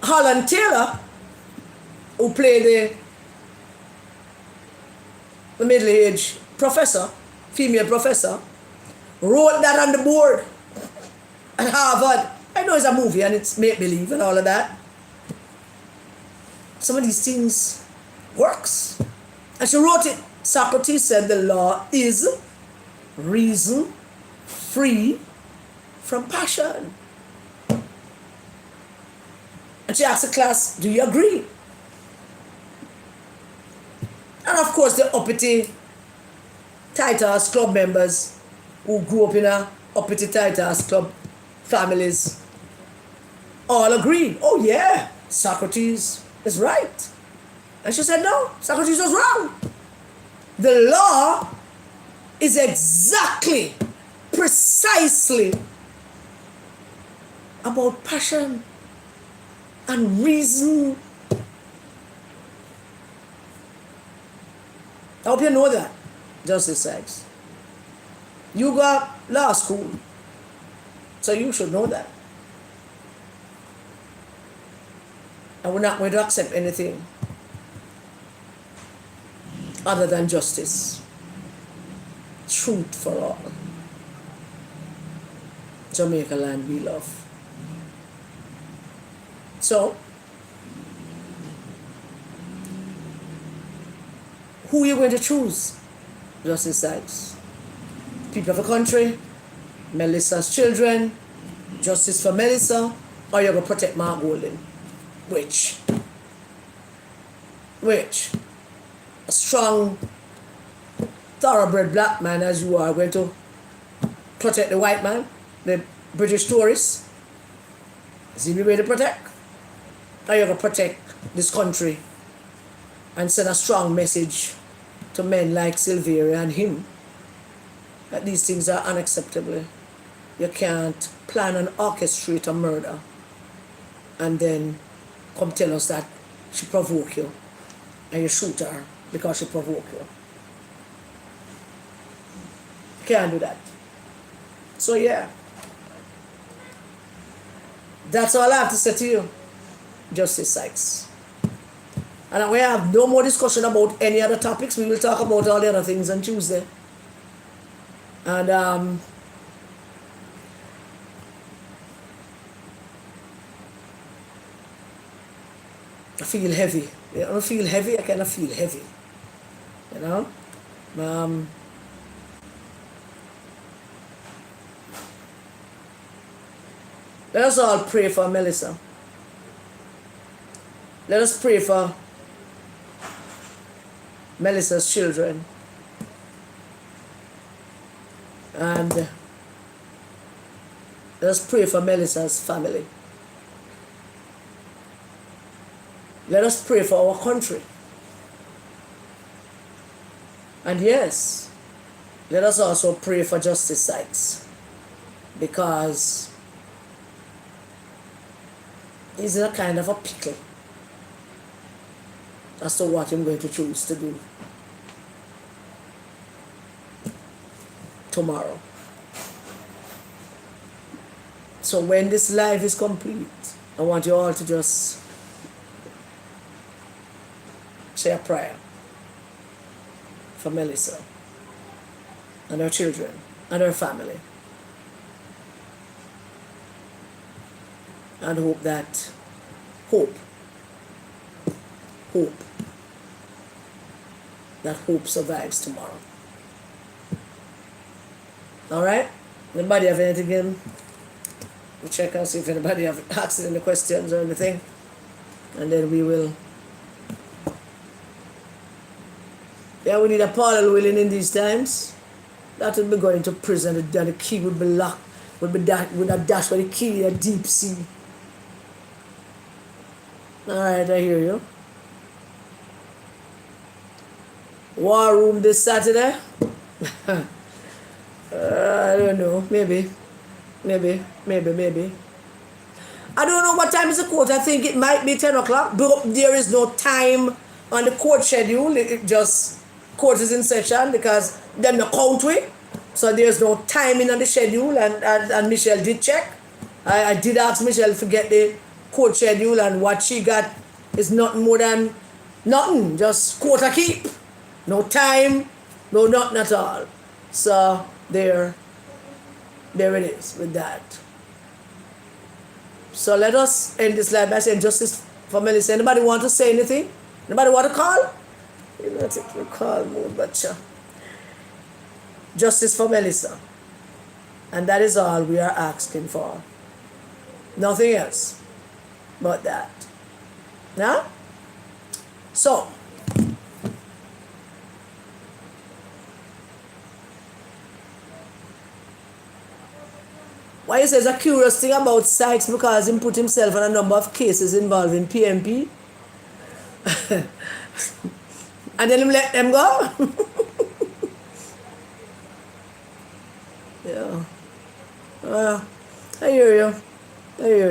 Holland Taylor, who played the middle-aged professor, female professor, wrote that on the board at Harvard. I know it's a movie and it's make-believe and all of that. Some of these things works. And she wrote it. Socrates said the law is reason free from passion. And she asked the class, do you agree? And of course the uppity Titus club members who grew up in a uppity Titus club families all agreed. Oh yeah, Socrates is right. And she said, no, Socrates was wrong. The law is exactly, precisely about passion and reason. I hope you know that, Justice Sykes. You got law school, so you should know that. And we're not going to accept anything other than justice, truth for all. Jamaica land we love. So, who are you going to choose, Justice Sykes? People of the country, Melissa's children, justice for Melissa, or you're going to protect Mark Golden? Which? A strong, thoroughbred black man as you are going to protect the white man, the British tourists? Is he the way to protect? Or you're going to protect this country and send a strong message to men like Silveria and him that these things are unacceptable? You can't plan and orchestrate a murder and then come tell us that she provoked you and you shoot her because she provoked you. Can't do that. So yeah, that's all I have to say to you, Justice Sykes. And we have no more discussion about any other topics. We will talk about all the other things on Tuesday. And I feel heavy. I don't feel heavy, I kind of feel heavy. You know? Let us all pray for Melissa. Let us pray for Melissa's children. And let us pray for Melissa's family. Let us pray for our country. And yes, let us also pray for Justice Sykes, because he's in a kind of a pickle as to what I'm going to choose to do tomorrow. So when this life is complete, I want you all to just say a prayer for Melissa and her children and her family, and hope that hope survives tomorrow. All right? Anybody have anything in? We'll check and see if anybody have asked any questions or anything. And then we will. Yeah, we need a Paul willing in these times. That would be going to prison and the key would be locked, would have dashed by the key in a deep sea. Alright, I hear you. War room this Saturday? I don't know. Maybe. I don't know what time is the court. I think it might be 10 o'clock. But there is no time on the court schedule. It just, court is in session because they're not count with. So there's no timing on the schedule. And Michelle did check. I did ask Michelle to get the court schedule, and what she got is nothing more than nothing. Just quarter keep. No time. No nothing at all. So there it is with that. So let us end this live by saying justice for Melissa. Anybody want to say anything? Anybody want to call? You know, take the call mode, but justice for Melissa. And that is all we are asking for. Nothing else but that. Yeah? So, why he says a curious thing about Sykes because he put himself on a number of cases involving PMP. And then he let them go. Yeah. I hear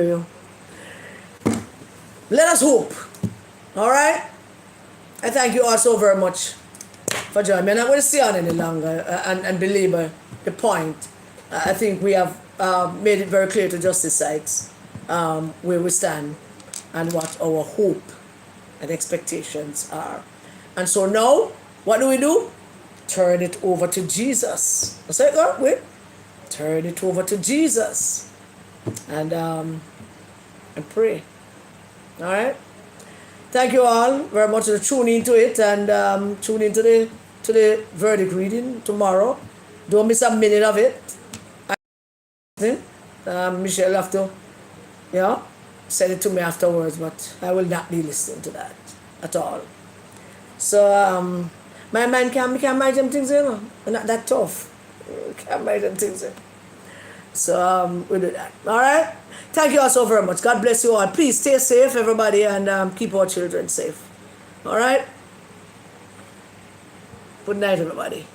you. Let us hope. All right? I thank you all so very much for joining me. I'm not going to stay on any longer and belabor the point. I think we have made it very clear to Justice Sykes where we stand and what our hope and expectations are. And so now, what do? Turn it over to Jesus. That's it, God. Wait. Turn it over to Jesus. And pray. All right? Thank you all very much for tuning into it and tune into the verdict reading tomorrow. Don't miss a minute of it. Michelle have to, send it to me afterwards, but I will not be listening to that at all. So, my mind can't manage them things, They're not that tough. Can't manage them things, So, we'll do that. All right? Thank you all so very much. God bless you all. Please stay safe, everybody, and keep our children safe. All right? Good night, everybody.